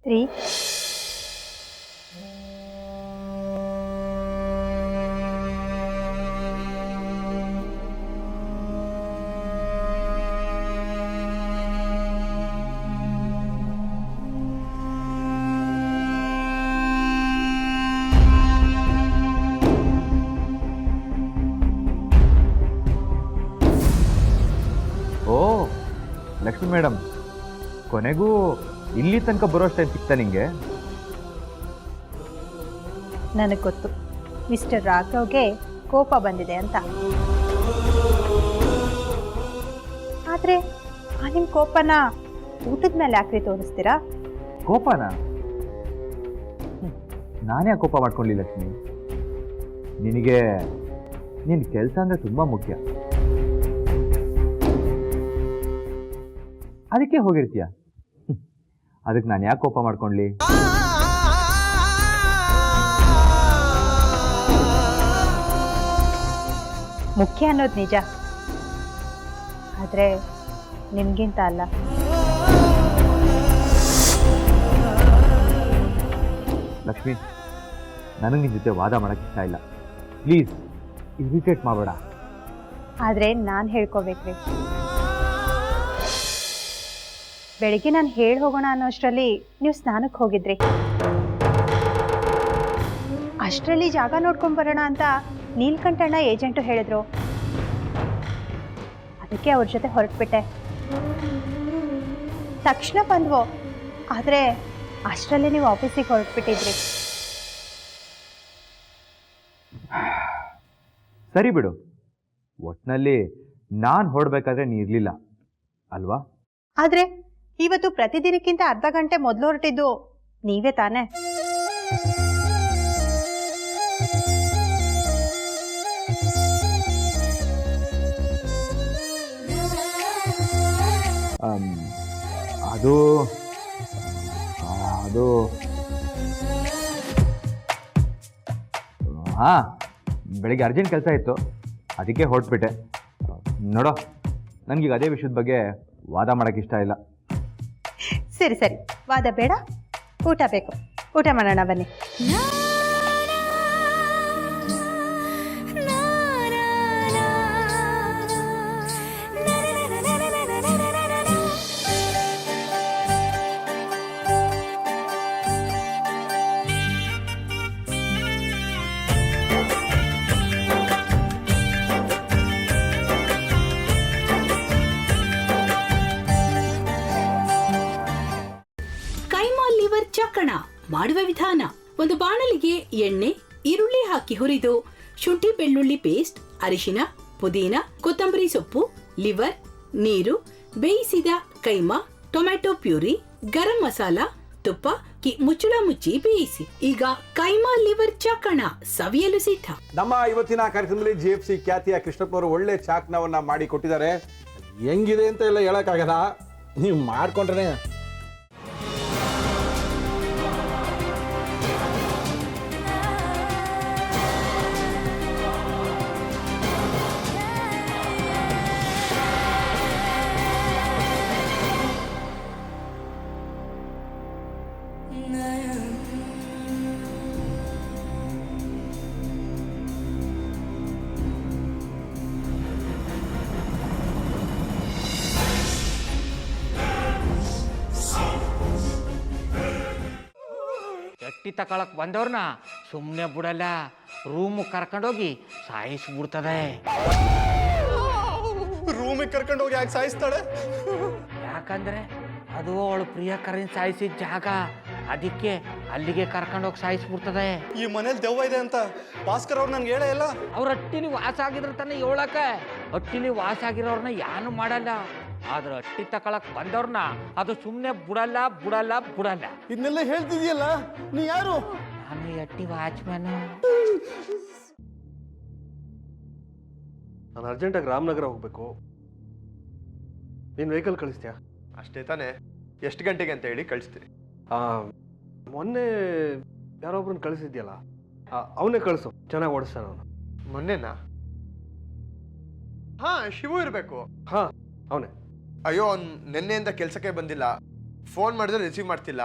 ರೀ ಓ ಲಕ್ಷ್ಮಿ ಮೇಡಮ್, ಕೊನೆಗೂ ಇಲ್ಲಿ ತನಕ ಬರೋಷ್ಟು ಟೈಮ್ ಸಿಗ್ತಾ ನಿಂಗೆ? ನನಗೆ ಗೊತ್ತು ಮಿಸ್ಟರ್ ರಾಘವ್ಗೆ ಕೋಪ ಬಂದಿದೆ ಅಂತ. ಆದರೆ ನಿಮ್ಮ ಕೋಪನ ಊಟದ ಮೇಲೆ ಯಾಕ್ರಿ ತೋರಿಸ್ತೀರಾ? ಕೋಪನಾ? ನಾನೇ ಕೋಪ ಮಾಡ್ಕೊಳ್ಳಿ ಲಕ್ಷ್ಮಿ. ನಿನಗೆ ನಿನ್ನ ಕೆಲಸ ಅಂದರೆ ತುಂಬ ಮುಖ್ಯ, ಅದಕ್ಕೆ ಹೋಗಿರ್ತೀಯ. ಅದಕ್ಕೆ ನಾನು ಯಾಕೆ ಕೋಪ ಮಾಡ್ಕೊಳ್ಳಿ? ಮುಖ್ಯ ಅನ್ನೋದು ನಿಜ, ಆದರೆ ನಿಮಗಿಂತ ಅಲ್ಲ. ಲಕ್ಷ್ಮಿ, ನನಗೆ ನಿನ್ನ ಜೊತೆ ವಾದ ಮಾಡೋಕ್ಕೆ ಇಷ್ಟ ಇಲ್ಲ. ಪ್ಲೀಸ್ ಇರಿಟೇಟ್ ಮಾಡಬೇಡ. ಆದರೆ ನಾನು ಹೇಳ್ಕೋಬೇಕ್ರಿ. ಬೆಳಿಗ್ಗೆ ನಾನು ಹೇಳಿ ಹೋಗೋಣ ಅನ್ನೋಷ್ಟರಲ್ಲಿ ನೀವು ಸ್ನಾನಕ್ಕೆ ಹೋಗಿದ್ರಿ. ಅಷ್ಟರಲ್ಲಿ ಜಾಗ ನೋಡ್ಕೊಂಡು ಬರೋಣ ಅಂತ ನೀಲ್ಕಂಠಣ್ಣ ಏಜೆಂಟು ಹೇಳಿದ್ರು. ಅದಕ್ಕೆ ಅವ್ರ ಜೊತೆ ಹೊರಟ್ಬಿಟ್ಟೆ. ತಕ್ಷಣ ಬಂದ್ವು, ಆದರೆ ಅಷ್ಟರಲ್ಲಿ ನೀವು ಆಫೀಸಿಗೆ ಹೊರಟ್ಬಿಟ್ಟಿದ್ರಿ. ಸರಿ ಬಿಡು, ಒಟ್ಟಿನಲ್ಲಿ ನಾನು ಹೊರಡ್ಬೇಕಾದ್ರೆ ನೀ ಇರಲಿಲ್ಲ ಅಲ್ವಾ? ಆದರೆ ಇವತ್ತು ಪ್ರತಿದಿನಕ್ಕಿಂತ ಅರ್ಧ ಗಂಟೆ ಮೊದಲು ಹೊರಟಿದ್ದು ನೀವೇ ತಾನೇ? ಅದು ಅದು ಹಾಂ, ಬೆಳಿಗ್ಗೆ ಅರ್ಜೆಂಟ್ ಕೆಲಸ ಇತ್ತು, ಅದಕ್ಕೆ ಹೊರಟ್ಬಿಟ್ಟೆ. ನೋಡೋ, ನನಗೀಗ ಅದೇ ವಿಷಯದ ಬಗ್ಗೆ ವಾದ ಮಾಡೋಕ್ಕೆ ಇಷ್ಟ ಇಲ್ಲ. ಸರಿ ಸರಿ, ವಾದ ಬೇಡ, ಊಟ ಬೇಕು. ಊಟ ಮಾಡೋಣ ಬನ್ನಿ. ಚಕ್ಕಣ ಮಾಡುವ ವಿಧಾನ: ಒಂದು ಬಾಣಲಿಗೆ ಎಣ್ಣೆ, ಈರುಳ್ಳಿ ಹಾಕಿ ಹುರಿದು ಶುಂಠಿ ಬೆಳ್ಳುಳ್ಳಿ ಪೇಸ್ಟ್, ಅರಿಶಿನ, ಪುದೀನ, ಕೊತ್ತಂಬರಿ ಸೊಪ್ಪು, ಲಿವರ್, ನೀರು, ಬೇಯಿಸಿದ ಕೈಮಾ, ಟೊಮ್ಯಾಟೊ ಪ್ಯೂರಿ, ಗರಂ ಮಸಾಲ, ತುಪ್ಪ ಮುಚ್ಚಳ ಮುಚ್ಚಿ ಬೇಯಿಸಿ. ಈಗ ಕೈಮಾ ಲಿವರ್ ಚಾಕಣ ಸವಿಯಲು ಸಿದ್ಧ. ನಮ್ಮ ಇವತ್ತಿನ ಕಾರ್ಯಕ್ರಮದಲ್ಲಿ GFC ಖ್ಯಾತಿಯ ಕೃಷ್ಣಪ್ಪನವರು ಒಳ್ಳೆ ಚಾಕ್ನವನ್ನ ಮಾಡಿ ಕೊಟ್ಟಿದ್ದಾರೆ. ಹೆಂಗಿದೆ ಅಂತ ಎಲ್ಲ ಹೇಳಕ್ಕಾಗಲ್ಲ, ನೀವು ಮಾಡ್ಕೊಂಡ್ರೆ. ಎಟ್ಟಿ ತಕೊಳಕ್ ಬಂದವ್ರನ್ನ ಸುಮ್ಮನೆ ಬಿಡಲ್ಲ, ರೂಮ್ ಕರ್ಕೊಂಡೋಗಿ ಸಾಯಿಸ್ಬಿಡ್ತದೆ. ರೂಮಿಗೆ ಕರ್ಕೊಂಡೋಗಿ ಯಾಕೆ ಸಾಯಿಸ್ತಾಳೆ? ಯಾಕಂದ್ರೆ ಅದು ಅವಳು ಪ್ರಿಯಕರನ್ ಸಾಯಿಸಿದ ಜಾಗ, ಅದಕ್ಕೆ ಅಲ್ಲಿಗೆ ಕರ್ಕೊಂಡೋಗಿ ಸಾಯಿಸ್ಬಿಡ್ತದೆ. ಈ ಮನೇಲಿ ದೆವ್ವ ಇದೆ ಅಂತ ಭಾಸ್ಕರ್ ಅವ್ರು ನನ್ಗೆ ಹೇಳೇ ಇಲ್ಲ. ಅವ್ರ ಹಟ್ಟಿಲಿ ವಾಸ ಆಗಿದ್ರ ತಾನೆ ಹೇಳಕ. ಹಟ್ಟಿಲಿ ವಾಸ ಆಗಿರೋರ್ನ ಯಾನು ಮಾಡಲ್ಲ, ಆದ್ರೆ ಹಟ್ಟಿ ತಕೊಳಕ್ ಬಂದವ್ರನ್ನ ಅದು ಸುಮ್ಮನೆ ಬಿಡಲ್ಲ ಬಿಡಲ್ಲ ಬಿಡಲ್ಲ. ಇದನ್ನೆಲ್ಲ ಹೇಳ್ತಿದ್ಯಲ್ಲ, ನೀ ಯಾರು? ನಾನು ಹಟ್ಟಿ ವಾಚ್ಮ್ಯಾನು. ನಾನು ಅರ್ಜೆಂಟಾಗಿ ರಾಮನಗರ ಹೋಗ್ಬೇಕು. ನೀನು ವೆಹಿಕಲ್ ಕಳಿಸ್ತೀಯಾ? ಅಷ್ಟೇ ತಾನೇ? ಎಷ್ಟು ಗಂಟೆಗೆ ಅಂತ ಹೇಳಿ ಕಳಿಸ್ತೀರಿ? ಮೊನ್ನೆ ಯಾರೊಬ್ರನ್ನ ಕಳಿಸಿದ್ಯಲ್ಲ, ಅವನೇ ಕಳಿಸು, ಚೆನ್ನಾಗಿ ಓಡಿಸ್ತಾನ ಅವನು. ಮೊನ್ನೆನಾ? ಹಾ, ಶಿವು ಇರಬೇಕು. ಹಾ, ಅವನೇ. ಅಯ್ಯೋ, ಅವ್ನು ನಿನ್ನೆಯಿಂದ ಕೆಲಸಕ್ಕೆ ಬಂದಿಲ್ಲ. ಫೋನ್ ಮಾಡಿದ್ರೆ ರಿಸೀವ್ ಮಾಡ್ತಿಲ್ಲ